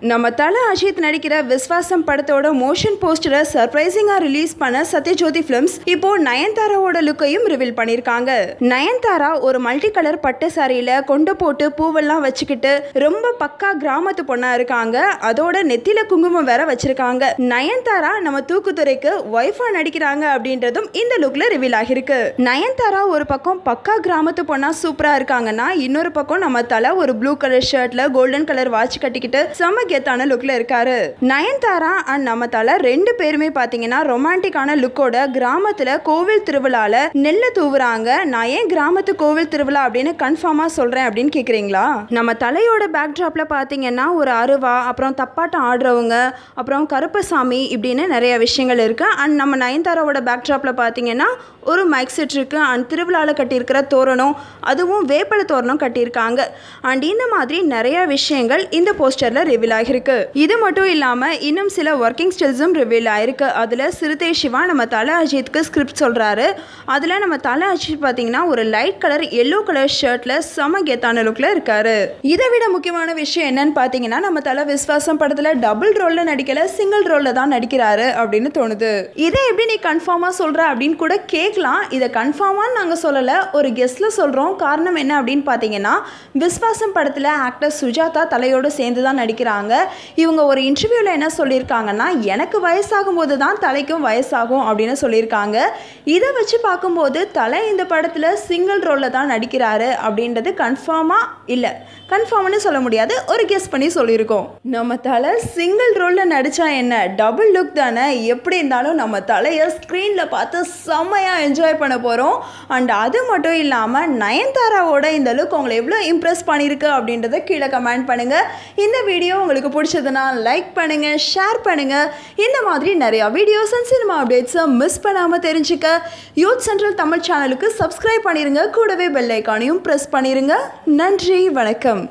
நம்ம தல அஜித் நடிக்கிற விஸ்வாசம் படத்தோட மோஷன் போஸ்டரை சர்ப்ரைசிங்கா ரிலீஸ் பண்ண சத்யஜோதி பிலிம்ஸ் இப்போ நயன்தாராவோட லுக்கையும் ரிவீல் பண்ணிருக்காங்க. நயன்தாரா ஒரு மல்டி கலர் பட்டு சாரியில கொண்டு போட்டு பூவெல்லாம் வச்சுக்கிட்டு ரொம்ப பக்கா கிராமத்து பொண்ணா இருக்காங்க. அதோட நெத்தில குங்குமம் வேற வச்சிருக்காங்க. நயன்தாரா நம்ம தூக்குதுறைக்கு ஒய்ஃபா நடிக்கிறாங்க அப்படின்றதும் இந்த லுக்ல ரிவீல் ஆகிருக்கு. நயன்தாரா ஒரு பக்கம் பக்கா கிராமத்து பொண்ணா சூப்பரா இருக்காங்கன்னா, இன்னொரு பக்கம் நம்ம தல ஒரு ப்ளூ கலர் ஷர்ட்ல கோல்டன் கலர் வாட்ச் கட்டிக்கிட்டு செம கெத்தான லுக்ல இருக்காரு. நயன்தாரா அண்ட் நம்ம தல ரெண்டு பேருமே பாத்தீங்கன்னா ரொமான்டிக்கான லுக்கோட கிராமத்துல கோவில் திருவிழால நெல்ல தூவுறாங்க. நான் ஏன் கிராமத்து கோவில் திருவிழா அப்படின்னு கன்ஃபார்மா சொல்றேன் அப்படின்னு கேக்குறீங்களா? நம்ம தலையோட பேக்ட்ராப்ல பாத்தீங்கன்னா ஒரு அருவா, அப்புறம் தப்பாட்டம் ஆடுறவங்க, அப்புறம் கருப்பசாமி இப்படின்னு நிறைய விஷயங்கள் இருக்கு. அண்ட் நம்ம நயன்தாராவோட பேக்ட்ராப்ல பாத்தீங்கன்னா ஒரு மைக் செட் இருக்கு. அண்ட் திருவிழால கட்டியிருக்கிற தோரணம், அதுவும் வேப்பல தோரணம் கட்டியிருக்காங்க. அண்ட் இந்த மாதிரி நிறைய விஷயங்கள் இந்த போஸ்டர்ல ரிவீல் ஆகிருக்கு. இது மட்டும் இல்லாம இன்னும் சில ஒர்க்கிங் ஸ்டில்ஸும் ரிவீல் ஆயிருக்கு. அதுல சிறுத்தை சிவா நம்ம தல அஜித்துக்கு ஸ்கிரிப்ட் சொல்றாரு. அதுல நம்ம தல அஜித் பாத்தீங்கன்னா ஒரு லைட் கலர் எல்லோ கலர் ஷர்ட்ல செம கெத்தான லுக்ல இருக்காரு. இதை விட முக்கியமான விஷயம் என்னன்னு பாத்தீங்கன்னா, நம்ம தல விஸ்வாசம் படத்துல டபுள் ரோல்ல நடிக்கல, சிங்கிள் ரோல்ல தான் நடிக்கிறாரு அப்படின்னு தோணுது. இதை எப்படி நீ கன்ஃபார்மா சொல்ற அப்படின்னு கூட கேட்கலாம். இதை கன்ஃபார்மான்னு நாங்க சொல்லல, ஒரு கெஸ்ட்ல சொல்றோம். காரணம் என்ன அப்படின்னு பாத்தீங்கன்னா, விஸ்வாசம் படத்துல ஆக்டர் சுஜாதா தலையோடு சேர்ந்து தான் நடிக்கிறாங்க. இவங்க ஒரு இன்டர்வியூல என்ன சொல்லியிருக்காங்கன்னா, எனக்கு வயசாகும் போது தான் தலைக்கும் வயசாகும் அப்படின்னு சொல்லியிருக்காங்க. இதை வச்சு பார்க்கும்போது தலை இந்த படத்துல சிங்கிள் ரோல்ல தான் நடிக்கிறாரு அப்படின்றது கன்ஃபார்மா இல்லை, கன்ஃபார்ம்னு சொல்ல முடியாது, ஒரு கெஸ் பண்ணி சொல்லியிருக்கோம். நம்ம தலை சிங்கிள் ரோல்ல நடிச்சா என்ன, டபுள் லுக் தானே. எப்படி இருந்தாலும் நம்ம தலையை ஸ்க்ரீனில் பார்த்து செம்மையாக என்ஜாய் பண்ண போகிறோம். அண்ட் அது மட்டும் இல்லாமல் நயன்தாராவோட இந்த லுக் உங்களை எவ்வளோ இம்ப்ரெஸ் பண்ணியிருக்கு அப்படின்றத கீழே கமெண்ட் பண்ணுங்கள். இந்த வீடியோ உங்களுக்கு பிடிச்சதுன்னா லைக் பண்ணுங்கள், ஷேர் பண்ணுங்கள். இந்த மாதிரி நிறையா வீடியோஸ் அண்ட் சினிமா அப்டேட்ஸை மிஸ் பண்ணாமல் தெரிஞ்சுக்க யூத் சென்ட்ரல் தமிழ் சேனலுக்கு சப்ஸ்கிரைப் பண்ணிடுங்க. கூடவே பெல் ஐக்கானையும் ப்ரெஸ் பண்ணிடுங்க. நன்றி, வணக்கம்.